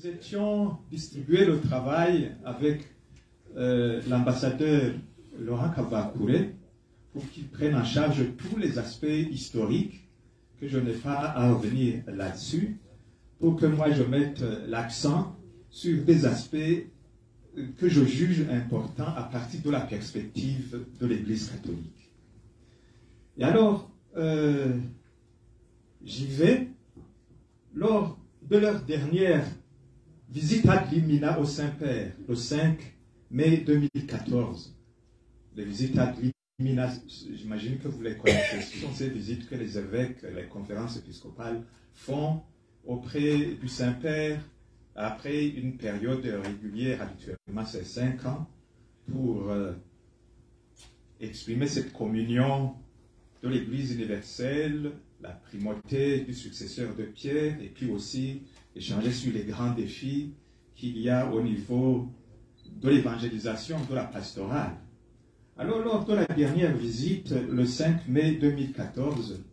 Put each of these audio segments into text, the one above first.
nous étions distribués le travail avec l'ambassadeur Laurent Kavakure pour qu'il prenne en charge tous les aspects historiques, que je n'ai pas à revenir là-dessus, pour que moi je mette l'accent sur des aspects que je juge importants à partir de la perspective de l'Église catholique. Et alors, j'y vais. Lors de leur dernière visite ad limina au Saint-Père, le 5 mai 2014, les visites ad limina, j'imagine que vous les connaissez, ce sont ces visites que les évêques, les conférences épiscopales font auprès du Saint-Père après une période régulière, habituellement c'est 5 ans, pour exprimer cette communion de l'Église universelle, la primauté du successeur de Pierre, et puis aussi échanger sur les grands défis qu'il y a au niveau de l'évangélisation, de la pastorale. Alors, lors de la dernière visite, le 5 mai 2014,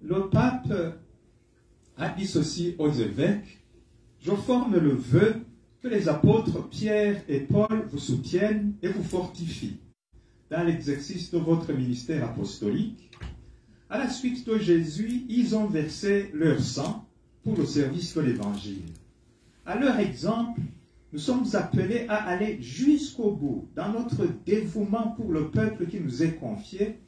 le pape a dit ceci aux évêques: « Je forme le vœu que les apôtres Pierre et Paul vous soutiennent et vous fortifient dans l'exercice de votre ministère apostolique. À la suite de Jésus, ils ont versé leur sang pour le service de l'Évangile. À leur exemple, nous sommes appelés à aller jusqu'au bout dans notre dévouement pour le peuple qui nous est confié.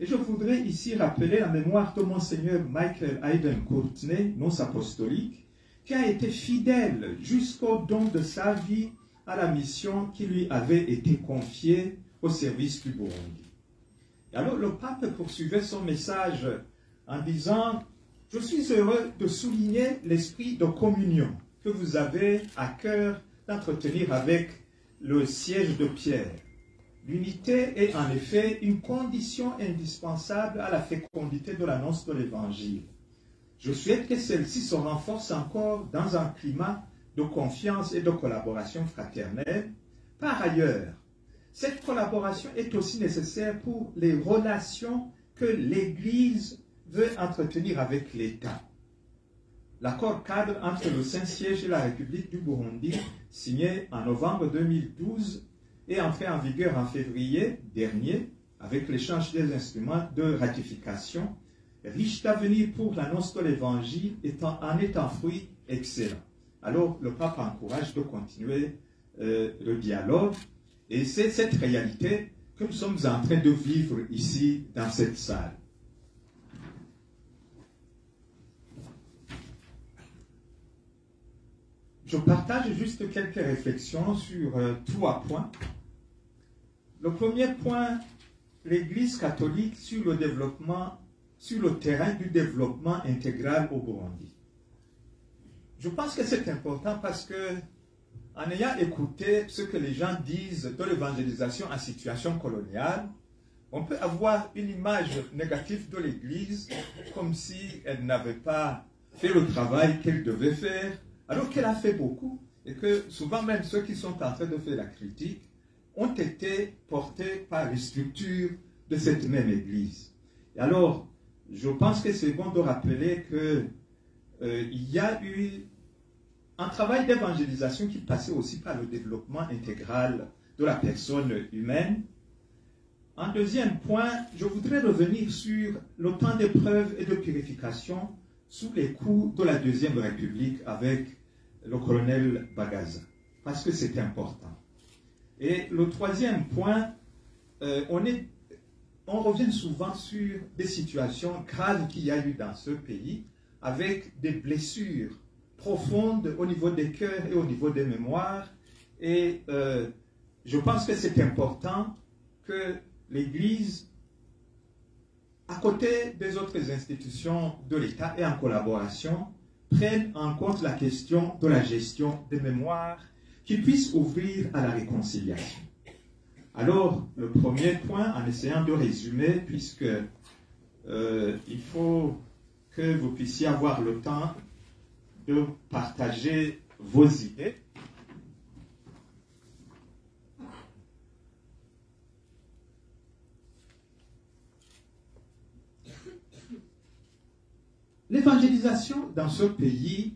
Et je voudrais ici rappeler la mémoire de Monseigneur Michael Hayden Courtney, nonce apostolique, qui a été fidèle jusqu'au don de sa vie à la mission qui lui avait été confiée au service du Burundi. Et alors le pape poursuivait son message en disant: « Je suis heureux de souligner l'esprit de communion que vous avez à cœur d'entretenir avec le siège de Pierre. L'unité est en effet une condition indispensable à la fécondité de l'annonce de l'Évangile. Je souhaite que celle-ci se renforce encore dans un climat de confiance et de collaboration fraternelle. Par ailleurs, cette collaboration est aussi nécessaire pour les relations que l'Église veut entretenir avec l'État. L'accord cadre entre le Saint-Siège et la République du Burundi, signé en novembre 2012, est entré en vigueur en février dernier, avec l'échange des instruments de ratification, riche d'avenir pour l'annonce de l'Évangile, en est un fruit excellent. » Alors, le pape encourage de continuer le dialogue. Et c'est cette réalité que nous sommes en train de vivre ici, dans cette salle. Je partage juste quelques réflexions sur 3 points. Le premier point, l'Église catholique sur le développement, sur le terrain du développement intégral au Burundi. Je pense que c'est important parce que, en ayant écouté ce que les gens disent de l'évangélisation en situation coloniale, on peut avoir une image négative de l'Église comme si elle n'avait pas fait le travail qu'elle devait faire, alors qu'elle a fait beaucoup, et que souvent même ceux qui sont en train de faire la critique ont été portés par les structures de cette même Église. Et alors, je pense que c'est bon de rappeler qu'il y a eu un travail d'évangélisation qui passait aussi par le développement intégral de la personne humaine. En deuxième point, je voudrais revenir sur le temps d'épreuve et de purification sous les coups de la Deuxième République avec le colonel Bagaza, parce que c'est important. Et le troisième point, on revient souvent sur des situations graves qu'il y a eu dans ce pays, avec des blessures profonde au niveau des cœurs et au niveau des mémoires. Et je pense que c'est important que l'Église, à côté des autres institutions de l'État et en collaboration, prenne en compte la question de la gestion des mémoires qui puisse ouvrir à la réconciliation. Alors, le premier point, en essayant de résumer, puisque il faut que vous puissiez avoir le temps de partager vos idées. L'évangélisation dans ce pays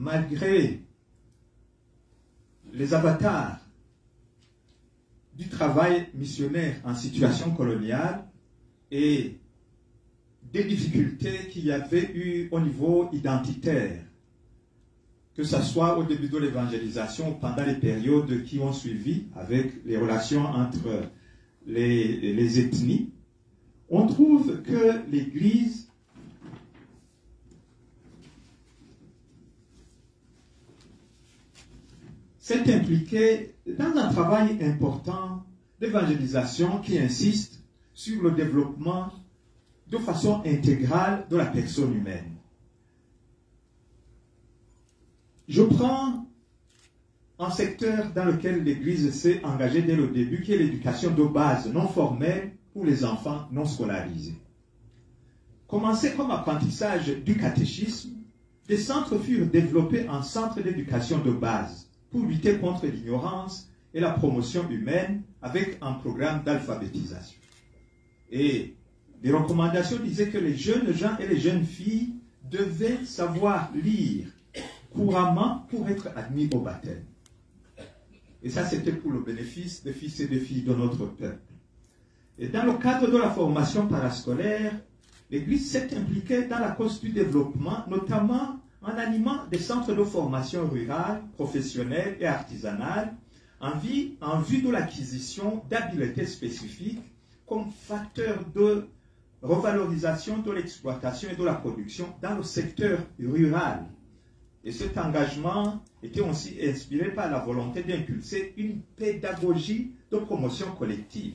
malgré les avatars du travail missionnaire en situation coloniale et des difficultés qu'il y avait eu au niveau identitaire, que ce soit au début de l'évangélisation ou pendant les périodes qui ont suivi avec les relations entre les ethnies, on trouve que l'Église s'est impliquée dans un travail important d'évangélisation qui insiste sur le développement de façon intégrale de la personne humaine. Je prends un secteur dans lequel l'Église s'est engagée dès le début, qui est l'éducation de base non formelle pour les enfants non scolarisés. Commencé comme apprentissage du catéchisme, des centres furent développés en centres d'éducation de base pour lutter contre l'ignorance et la promotion humaine avec un programme d'alphabétisation. Et les recommandations disaient que les jeunes gens et les jeunes filles devaient savoir lire couramment pour être admis au baptême. Et ça, c'était pour le bénéfice des fils et des filles de notre peuple. Et dans le cadre de la formation parascolaire, l'Église s'est impliquée dans la cause du développement, notamment en animant des centres de formation rurale, professionnelle et artisanale, en vue de l'acquisition d'habiletés spécifiques comme facteur de revalorisation de l'exploitation et de la production dans le secteur rural. Et cet engagement était aussi inspiré par la volonté d'impulser une pédagogie de promotion collective.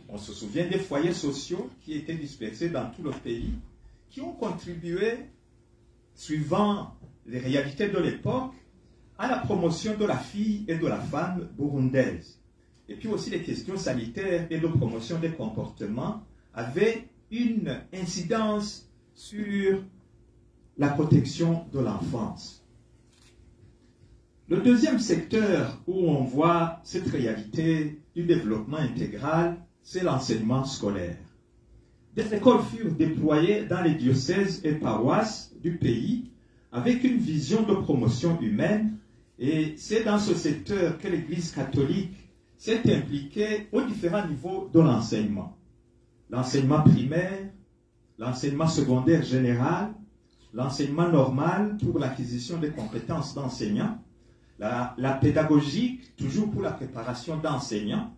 On se souvient des foyers sociaux qui étaient dispersés dans tout le pays, qui ont contribué, suivant les réalités de l'époque, à la promotion de la fille et de la femme burundaise. Et puis aussi les questions sanitaires et de promotion des comportements avaient une incidence sur la protection de l'enfance. Le deuxième secteur où on voit cette réalité du développement intégral, c'est l'enseignement scolaire. Des écoles furent déployées dans les diocèses et paroisses du pays avec une vision de promotion humaine, et c'est dans ce secteur que l'Église catholique s'est impliquée aux différents niveaux de l'enseignement. L'enseignement primaire, l'enseignement secondaire général, l'enseignement normal pour l'acquisition des compétences d'enseignants, la pédagogique, toujours pour la préparation d'enseignants,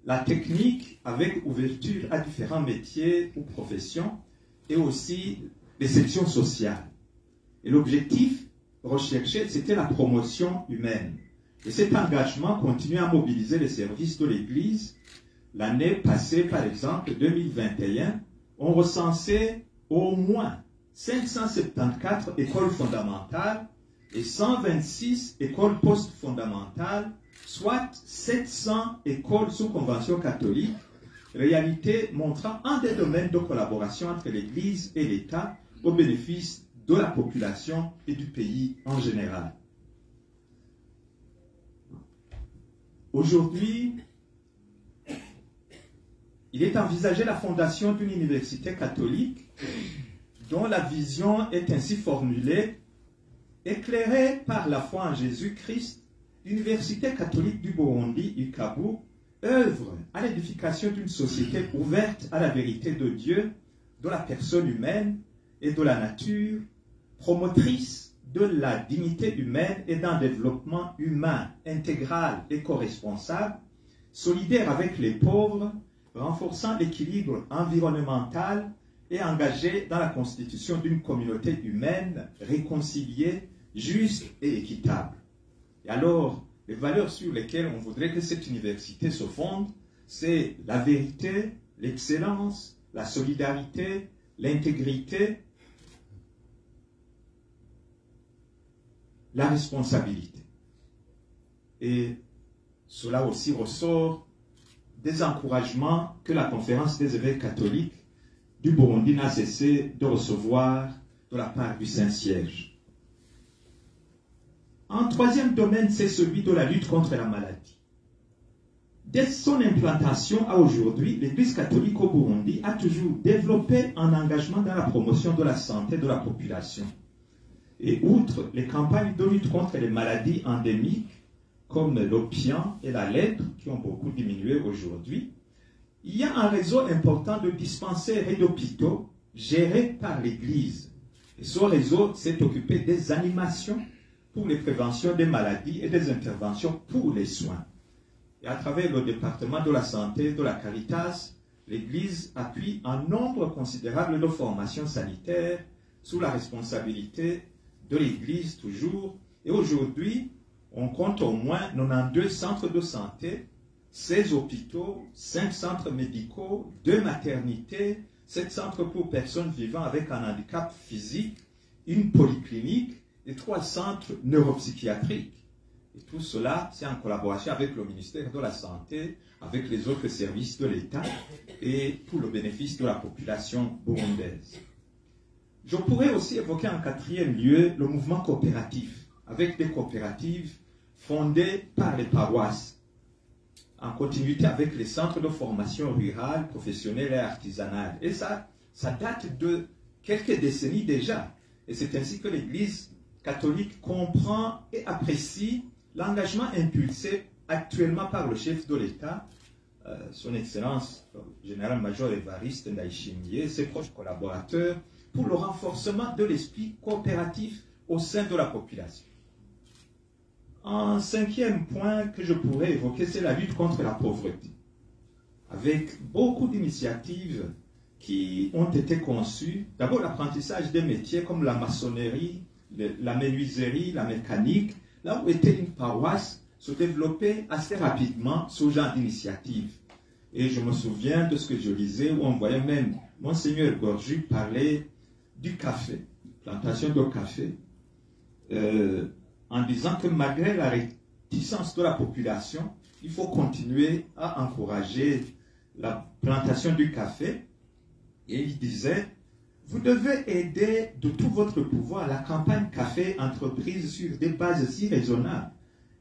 la technique avec ouverture à différents métiers ou professions, et aussi les sections sociales. Et l'objectif recherché, c'était la promotion humaine. Et cet engagement continue à mobiliser les services de l'Église. L'année passée, par exemple, 2021, on recensait au moins 574 écoles fondamentales et 126 écoles post-fondamentales, soit 700 écoles sous convention catholique, réalité montrant un des domaines de collaboration entre l'Église et l'État au bénéfice de la population et du pays en général. Aujourd'hui, il est envisagé la fondation d'une université catholique dont la vision est ainsi formulée: éclairée par la foi en Jésus-Christ, l'Université catholique du Burundi, UCABU, œuvre à l'édification d'une société ouverte à la vérité de Dieu, de la personne humaine et de la nature, promotrice de la dignité humaine et d'un développement humain intégral et co-responsable, solidaire avec les pauvres, renforçant l'équilibre environnemental et engagé dans la constitution d'une communauté humaine réconciliée, juste et équitable. Et alors, les valeurs sur lesquelles on voudrait que cette université se fonde, c'est la vérité, l'excellence, la solidarité, l'intégrité, la responsabilité. Et cela aussi ressort des encouragements que la conférence des évêques catholiques du Burundi n'a cessé de recevoir de la part du Saint-Siège. Un troisième domaine, c'est celui de la lutte contre la maladie. Dès son implantation à aujourd'hui, l'Église catholique au Burundi a toujours développé un engagement dans la promotion de la santé de la population. Et outre les campagnes de lutte contre les maladies endémiques, comme l'opium et la lèpre, qui ont beaucoup diminué aujourd'hui, il y a un réseau important de dispensaires et d'hôpitaux gérés par l'Église. Et ce réseau s'est occupé des animations pour les préventions des maladies et des interventions pour les soins. Et à travers le département de la santé de la Caritas, l'Église appuie un nombre considérable de formations sanitaires sous la responsabilité de l'Église toujours. Et aujourd'hui, on compte au moins 92 centres de santé, 16 hôpitaux, 5 centres médicaux, 2 maternités, 7 centres pour personnes vivant avec un handicap physique, une polyclinique et 3 centres neuropsychiatriques. Et tout cela, c'est en collaboration avec le ministère de la Santé, avec les autres services de l'État et pour le bénéfice de la population burundaise. Je pourrais aussi évoquer en 4e lieu le mouvement coopératif, avec des coopératives fondées par les paroisses, en continuité avec les centres de formation rurale, professionnelle et artisanale. Et ça date de quelques décennies déjà. Et c'est ainsi que l'Église catholique comprend et apprécie l'engagement impulsé actuellement par le chef de l'État, son Excellence, le général-major Évariste Ndayishimiye, et ses proches collaborateurs, pour le renforcement de l'esprit coopératif au sein de la population. Un 5e point que je pourrais évoquer, c'est la lutte contre la pauvreté, avec beaucoup d'initiatives qui ont été conçues. D'abord, l'apprentissage des métiers comme la maçonnerie, la menuiserie, la mécanique, là où était une paroisse, se développait assez rapidement ce genre d'initiative. Et je me souviens de ce que je lisais, où on voyait même Monseigneur Gorju parler du café, plantation de café, en disant que malgré la réticence de la population, il faut continuer à encourager la plantation du café. Et il disait, vous devez aider de tout votre pouvoir la campagne café entreprise sur des bases si raisonnables.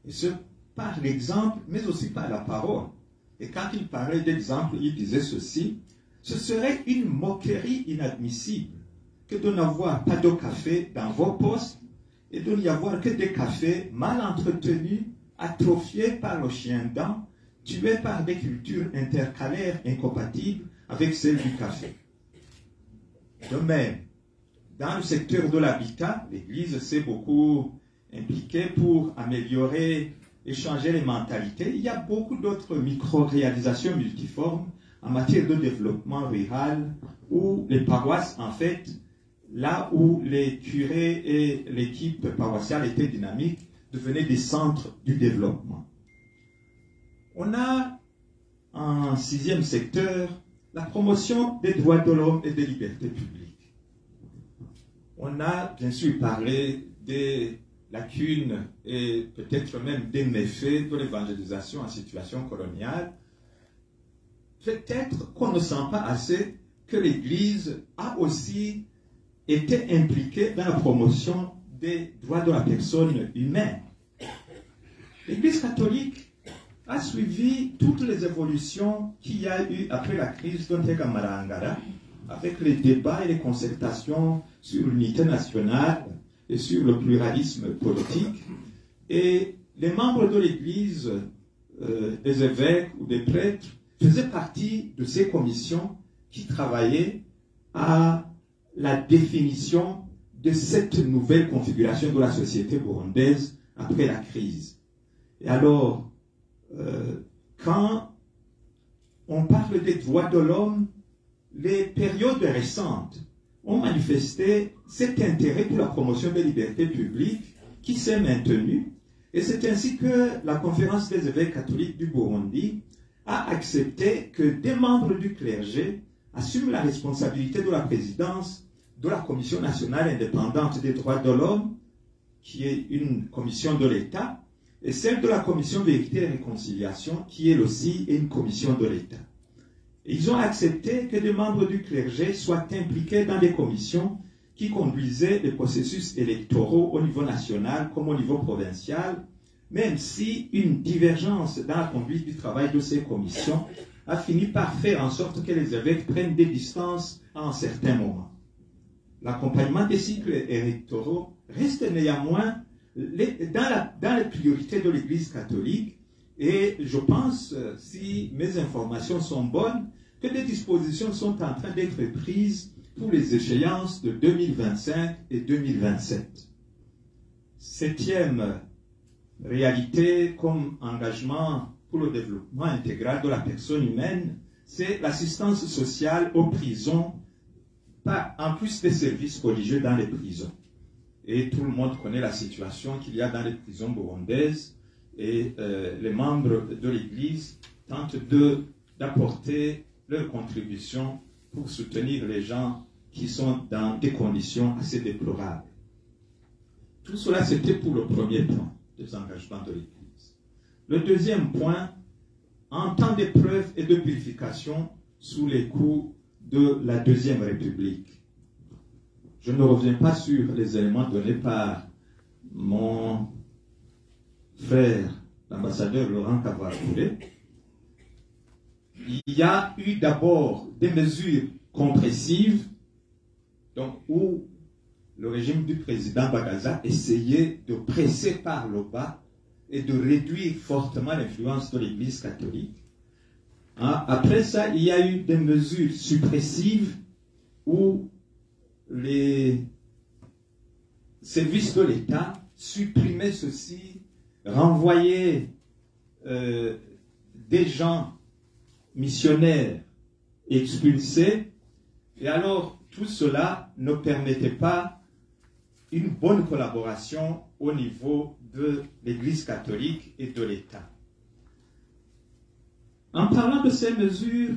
Et ce, par l'exemple, mais aussi par la parole. Et quand il parlait d'exemple, il disait ceci, ce serait une moquerie inadmissible que de n'avoir pas de café dans vos postes et de n'y avoir que des cafés mal entretenus, atrophiés par le chien-dent, tués par des cultures intercalaires incompatibles avec celles du café. De même, dans le secteur de l'habitat, l'Église s'est beaucoup impliquée pour améliorer et changer les mentalités. Il y a beaucoup d'autres micro-réalisations multiformes en matière de développement rural où les paroisses, en fait, là où les curés et l'équipe paroissiale étaient dynamiques, devenaient des centres du développement. On a en 6e secteur la promotion des droits de l'homme et des libertés publiques. On a bien sûr parlé des lacunes et peut-être même des méfaits de l'évangélisation en situation coloniale. Peut-être qu'on ne sent pas assez que l'Église a aussi été impliquée dans la promotion des droits de la personne humaine. L'Église catholique a suivi toutes les évolutions qu'il y a eu après la crise de Ntega Marangara, avec les débats et les concertations sur l'unité nationale et sur le pluralisme politique. Et les membres de l'Église, des évêques ou des prêtres, faisaient partie de ces commissions qui travaillaient à la définition de cette nouvelle configuration de la société burundaise après la crise. Et alors, quand on parle des droits de l'homme, les périodes récentes ont manifesté cet intérêt pour la promotion des libertés publiques qui s'est maintenu. Et c'est ainsi que la Conférence des évêques catholiques du Burundi a accepté que des membres du clergé assument la responsabilité de la présidence de la Commission nationale indépendante des droits de l'homme, qui est une commission de l'État, et celle de la Commission Vérité et Réconciliation, qui est aussi une commission de l'État. Ils ont accepté que des membres du clergé soient impliqués dans des commissions qui conduisaient les processus électoraux au niveau national comme au niveau provincial, même si une divergence dans la conduite du travail de ces commissions a fini par faire en sorte que les évêques prennent des distances à un certain moment. l'accompagnement des cycles électoraux reste néanmoins dans les priorités de l'Église catholique. Et je pense, si mes informations sont bonnes, que des dispositions sont en train d'être prises pour les échéances de 2025 et 2027. Septième réalité comme engagement pour le développement intégral de la personne humaine, c'est l'assistance sociale aux prisons, en plus des services religieux dans les prisons. Et tout le monde connaît la situation qu'il y a dans les prisons burundaises, et les membres de l'Église tentent d'apporter leur contribution pour soutenir les gens qui sont dans des conditions assez déplorables. Tout cela, c'était pour le premier point des engagements de l'Église. Le deuxième point, en temps d'épreuve et de purification sous les coups de la Deuxième République. Je ne reviens pas sur les éléments donnés par mon frère, l'ambassadeur Laurent Kavakouré. Il y a eu d'abord des mesures compressives, donc où le régime du président Bagaza essayait de presser par le bas et de réduire fortement l'influence de l'Église catholique. Après ça, il y a eu des mesures suppressives où les services de l'État supprimaient ceci, renvoyaient des gens missionnaires expulsés, et alors tout cela ne permettait pas une bonne collaboration au niveau de l'Église catholique et de l'État. En parlant de ces mesures,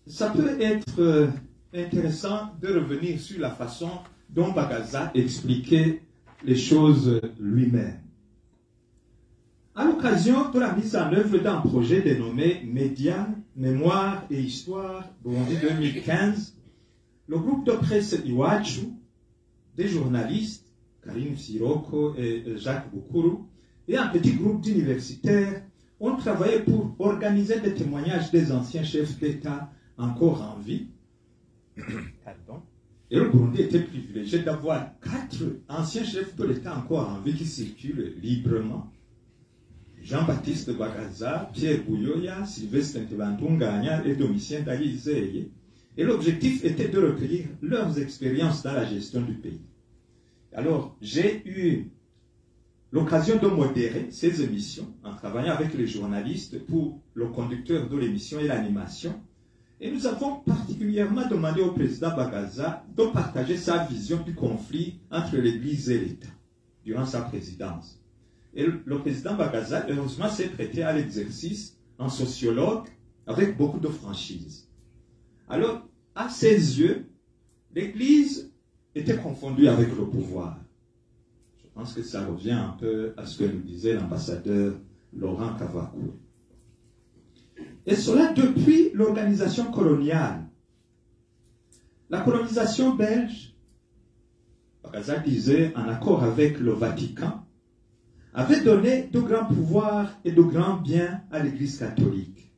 ça peut être intéressant de revenir sur la façon dont Bagaza expliquait les choses lui-même. À l'occasion de la mise en œuvre d'un projet dénommé Médias, Mémoire et Histoire Burundi 2015, le groupe de presse Iwachu, des journalistes, Karim Siroko et Jacques Bukuru, et un petit groupe d'universitaires ont travaillé pour organiser des témoignages des anciens chefs d'État encore en vie. Et le Burundi était privilégié d'avoir 4 anciens chefs de l'État encore en vie qui circulent librement. Jean-Baptiste Bagaza, Pierre Bouyoya, Sylvestre Ntebantunganya et Domitien Dayizeye. Et l'objectif était de recueillir leurs expériences dans la gestion du pays. Alors, j'ai eu l'occasion de modérer ces émissions en travaillant avec les journalistes pour le conducteur de l'émission et l'animation. Et nous avons particulièrement demandé au président Bagaza de partager sa vision du conflit entre l'Église et l'État durant sa présidence. Et le président Bagaza, heureusement, s'est prêté à l'exercice en sociologue avec beaucoup de franchise. Alors, à ses yeux, l'Église était confondue avec le pouvoir. Je pense que ça revient un peu à ce que nous disait l'ambassadeur Laurent Kavakouré. Et cela depuis l'organisation coloniale. La colonisation belge, Bagaza disait, en accord avec le Vatican, avait donné de grands pouvoirs et de grands biens à l'Église catholique.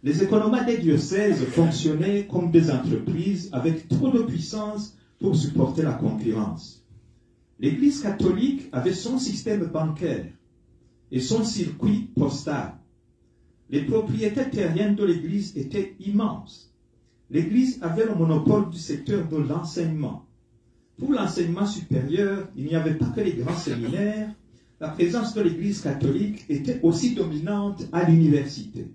Les économies des diocèses fonctionnaient comme des entreprises avec trop de puissance pour supporter la concurrence. L'Église catholique avait son système bancaire et son circuit postal. Les propriétés terriennes de l'Église étaient immenses. L'Église avait le monopole du secteur de l'enseignement. Pour l'enseignement supérieur, il n'y avait pas que les grands séminaires. La présence de l'Église catholique était aussi dominante à l'université.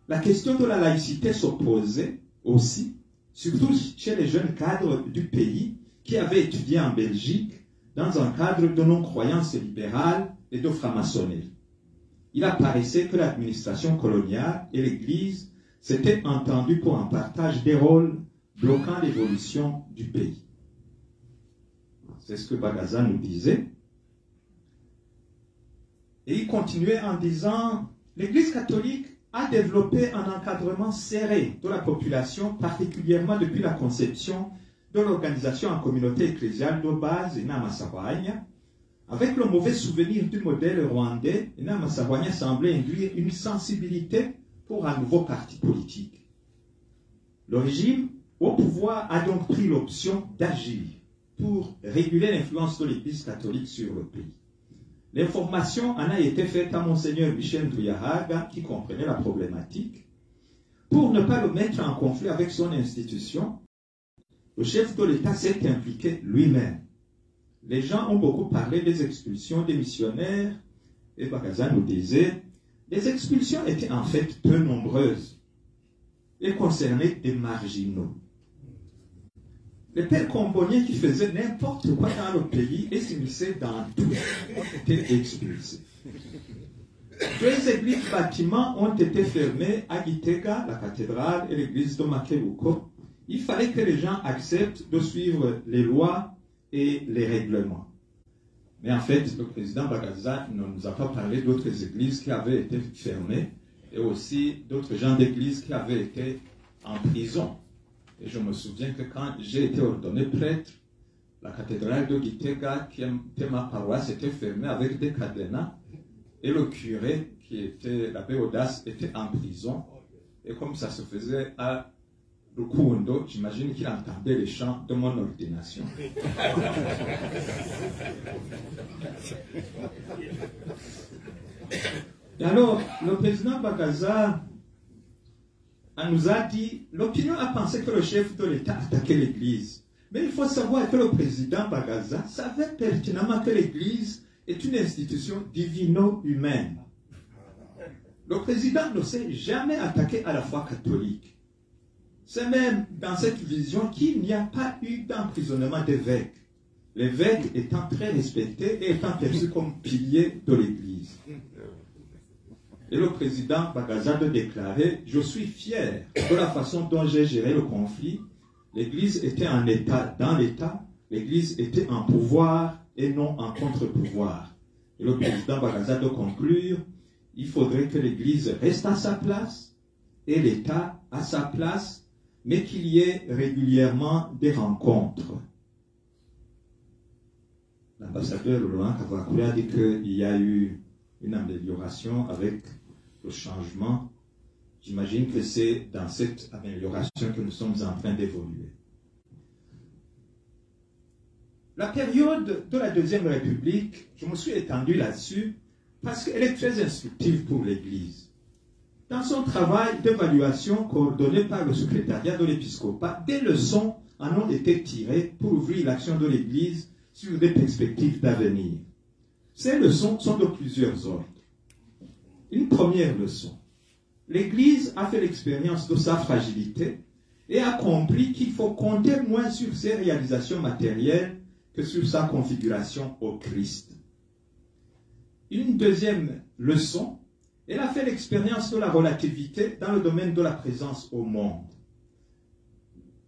La question de la laïcité s'opposait aussi, surtout chez les jeunes cadres du pays qui avaient étudié en Belgique dans un cadre de non-croyance libérale et de franc-maçonnerie. Il apparaissait que l'administration coloniale et l'Église s'étaient entendues pour un partage des rôles bloquant l'évolution du pays. C'est ce que Bagaza nous disait. Et il continuait en disant, l'Église catholique a développé un encadrement serré de la population, particulièrement depuis la conception de l'organisation en communauté ecclésiale de base, Inama Sahwanya. Avec le mauvais souvenir du modèle rwandais, Inama Sahwanya semblait induire une sensibilité pour un nouveau parti politique. Le régime au pouvoir a donc pris l'option d'agir pour réguler l'influence de l'Église catholique sur le pays. L'information en a été faite à Monseigneur Michel Ndouyahaga, qui comprenait la problématique. Pour ne pas le mettre en conflit avec son institution, le chef de l'État s'est impliqué lui-même. Les gens ont beaucoup parlé des expulsions des missionnaires, et Bagaza nous disait, les expulsions étaient en fait peu nombreuses et concernaient des marginaux. Les pères Comboniens qui faisaient n'importe quoi dans le pays et s'immisçaient dans tout ont été expulsés. 2 églises bâtiments ont été fermés à Gitega, la cathédrale, et l'église de Makebuko. Il fallait que les gens acceptent de suivre les lois et les règlements. Mais en fait, le président Bagaza ne nous a pas parlé d'autres églises qui avaient été fermées et aussi d'autres gens d'églises qui avaient été en prison. Et je me souviens que quand j'ai été ordonné prêtre, la cathédrale de Gitega, qui était ma paroisse, était fermée avec des cadenas. Et le curé, qui était l'abbé Audace, était en prison. Et comme ça se faisait à Rukundo, j'imagine qu'il entendait les chants de mon ordination. Et alors, le président Bagaza nous a dit, l'opinion a pensé que le chef de l'État attaquait l'Église. Mais il faut savoir que le président Bagaza savait pertinemment que l'Église est une institution divino-humaine. Le président ne s'est jamais attaqué à la foi catholique. C'est même dans cette vision qu'il n'y a pas eu d'emprisonnement d'évêques. L'évêque étant très respecté et étant perçu comme pilier de l'Église. Et le président Bagaza de déclarer « Je suis fier de la façon dont j'ai géré le conflit. L'Église était en état dans l'État. L'Église était en pouvoir et non en contre-pouvoir. » Et le président Bagaza de conclure « Il faudrait que l'Église reste à sa place et l'État à sa place, mais qu'il y ait régulièrement des rencontres. » L'ambassadeur Laurent Kavakoulé a dit qu'il y a eu une amélioration avec le changement. J'imagine que c'est dans cette amélioration que nous sommes en train d'évoluer. La période de la Deuxième République, je me suis étendu là-dessus parce qu'elle est très instructive pour l'Église. Dans son travail d'évaluation coordonné par le secrétariat de l'épiscopat, des leçons en ont été tirées pour ouvrir l'action de l'Église sur des perspectives d'avenir. Ces leçons sont de plusieurs ordres. Une première leçon. L'Église a fait l'expérience de sa fragilité et a compris qu'il faut compter moins sur ses réalisations matérielles que sur sa configuration au Christ. Une deuxième leçon, elle a fait l'expérience de la relativité dans le domaine de la présence au monde.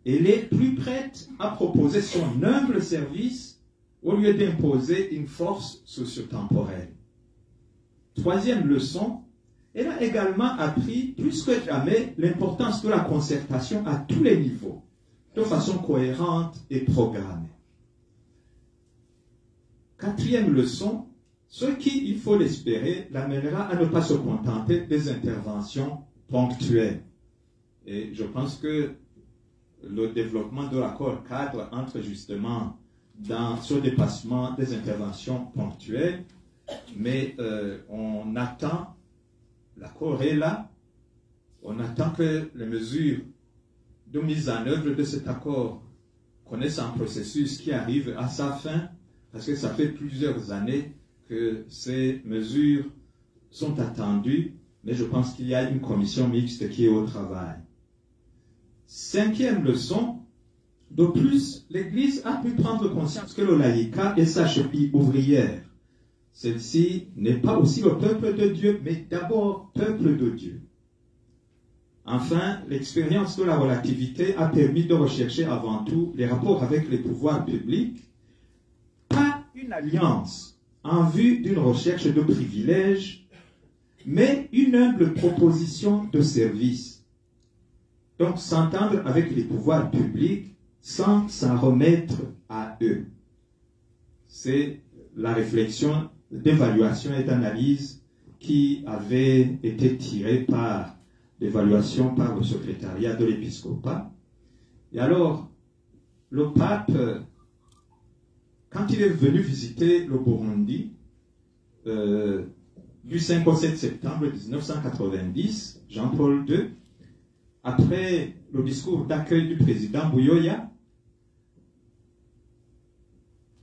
Elle est plus prête à proposer son humble service au lieu d'imposer une force socio-temporelle. Troisième leçon, elle a également appris plus que jamais l'importance de la concertation à tous les niveaux, de façon cohérente et programmée. Quatrième leçon, ce qui, il faut l'espérer, l'amènera à ne pas se contenter des interventions ponctuelles. Et je pense que le développement de l'accord cadre entre justement dans ce dépassement des interventions ponctuelles, mais on attend, l'accord est là, on attend que les mesures de mise en œuvre de cet accord connaissent un processus qui arrive à sa fin, parce que ça fait plusieurs années que ces mesures sont attendues, mais je pense qu'il y a une commission mixte qui est au travail. Cinquième leçon, de plus, l'Église a pu prendre conscience que le laïcat est sa cheville ouvrière. Celle-ci n'est pas aussi le peuple de Dieu, mais d'abord peuple de Dieu. Enfin, l'expérience de la relativité a permis de rechercher avant tout les rapports avec les pouvoirs publics, pas une alliance en vue d'une recherche de privilèges, mais une humble proposition de service. Donc, s'entendre avec les pouvoirs publics sans s'en remettre à eux. C'est la réflexion d'évaluation et d'analyse qui avait été tirée par l'évaluation par le secrétariat de l'épiscopat. Et alors, le pape, quand il est venu visiter le Burundi, du 5 au 7 septembre 1990, Jean-Paul II, après le discours d'accueil du président Buyoya,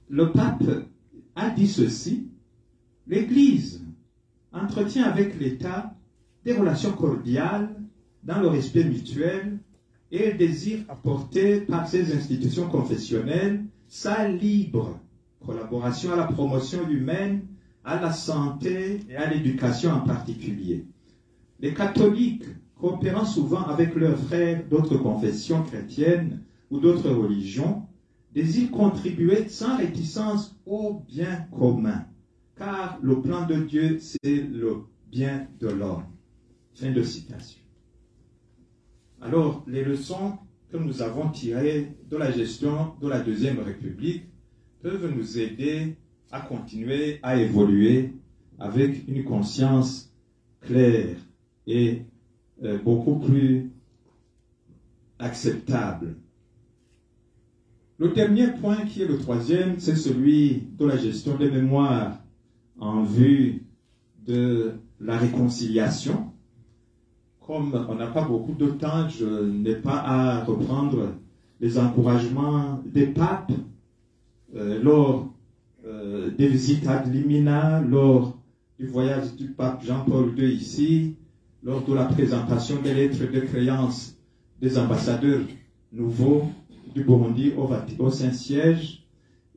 le pape a dit ceci: l'Église entretient avec l'État des relations cordiales dans le respect mutuel et elle désire apporter par ses institutions confessionnelles sa libre collaboration à la promotion humaine, à la santé et à l'éducation en particulier. Les catholiques, coopérant souvent avec leurs frères d'autres confessions chrétiennes ou d'autres religions, désirent contribuer sans réticence au bien commun, car le plan de Dieu, c'est le bien de l'homme. Fin de citation. Alors, les leçons que nous avons tirées de la gestion de la Deuxième République peuvent nous aider à continuer à évoluer avec une conscience claire et beaucoup plus acceptable. Le dernier point, qui est le troisième, c'est celui de la gestion des mémoires en vue de la réconciliation. Comme on n'a pas beaucoup de temps, je n'ai pas à reprendre les encouragements des papes lors des visites ad limina, lors du voyage du pape Jean-Paul II ici, lors de la présentation des lettres de créance des ambassadeurs nouveaux du Burundi au Saint-Siège,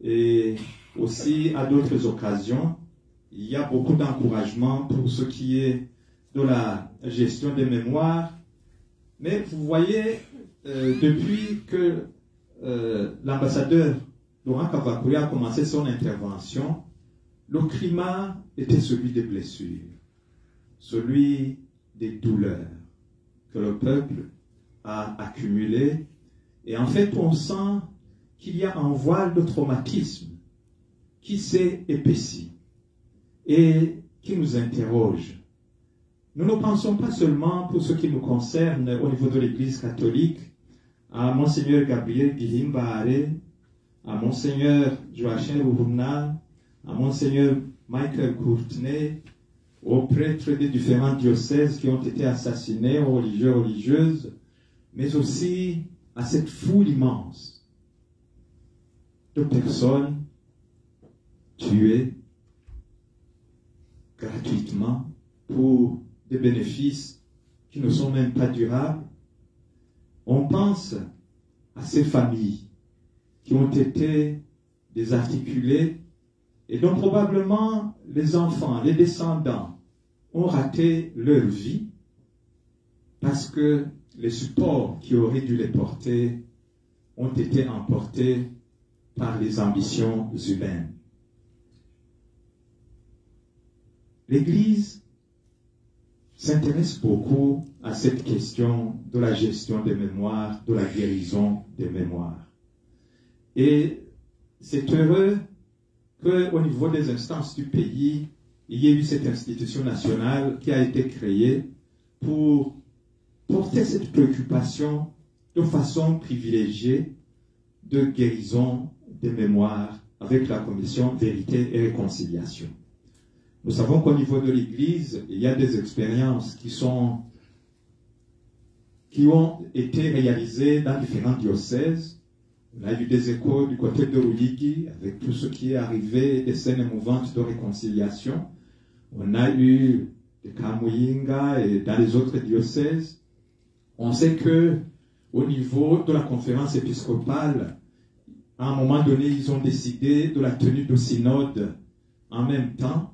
et aussi à d'autres occasions. Il y a beaucoup d'encouragement pour ce qui est de la gestion des mémoires. Mais vous voyez, depuis que l'ambassadeur Laurent Kavakure a commencé son intervention, le climat était celui des blessures, celui des douleurs que le peuple a accumulées. Et en fait, on sent qu'il y a un voile de traumatisme qui s'est épaissi et qui nous interroge. Nous ne pensons pas seulement, pour ce qui nous concerne au niveau de l'Église catholique, à Monseigneur Gabriel Gihimbare, à Monseigneur Joachim Ruhuna, à Monseigneur Michael Courtenay, aux prêtres des différents diocèses qui ont été assassinés, aux religieux, religieuses, mais aussi à cette foule immense de personnes tuées gratuitement pour des bénéfices qui ne sont même pas durables. On pense à ces familles qui ont été désarticulées et dont probablement les enfants, les descendants ont raté leur vie parce que les supports qui auraient dû les porter ont été emportés par les ambitions humaines. L'Église s'intéresse beaucoup à cette question de la gestion des mémoires, de la guérison des mémoires. Et c'est heureux qu'au niveau des instances du pays, il y ait eu cette institution nationale qui a été créée pour porter cette préoccupation de façon privilégiée de guérison des mémoires avec la commission Vérité et Réconciliation. Nous savons qu'au niveau de l'Église, il y a des expériences qui ont été réalisées dans différents diocèses. On a eu des échos du côté de Ruyigi, avec tout ce qui est arrivé, des scènes émouvantes de réconciliation. On a eu des Kamuyinga et dans les autres diocèses. On sait que au niveau de la conférence épiscopale, à un moment donné, ils ont décidé de la tenue de synode en même temps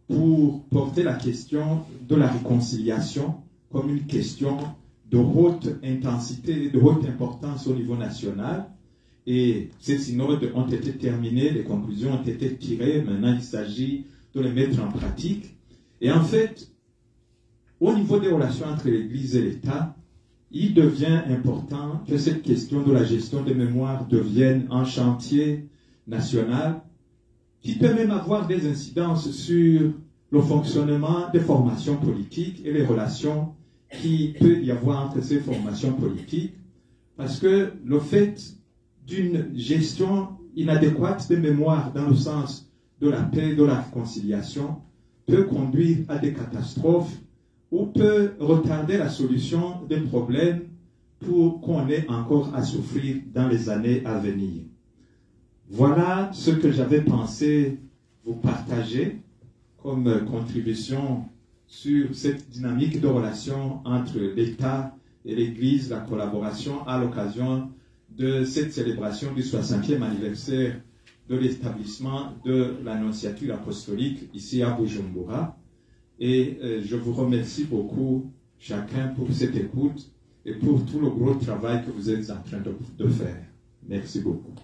pour porter la question de la réconciliation comme une question de haute intensité et de haute importance au niveau national. Et ces synodes ont été terminés, les conclusions ont été tirées, maintenant il s'agit de les mettre en pratique. Et en fait, au niveau des relations entre l'Église et l'État, il devient important que cette question de la gestion des mémoires devienne un chantier national qui peut même avoir des incidences sur le fonctionnement des formations politiques et les relations qui peut y avoir entre ces formations politiques, Parce que le fait d'une gestion inadéquate de mémoire dans le sens de la paix, de la réconciliation, peut conduire à des catastrophes ou peut retarder la solution des problèmes pour qu'on ait encore à souffrir dans les années à venir. Voilà ce que j'avais pensé vous partager comme contribution sur cette dynamique de relation entre l'État et l'Église, la collaboration à l'occasion de cette célébration du 60e anniversaire de l'établissement de l'Annonciature apostolique ici à Bujumbura. Et je vous remercie beaucoup chacun pour cette écoute et pour tout le gros travail que vous êtes en train de faire. Merci beaucoup.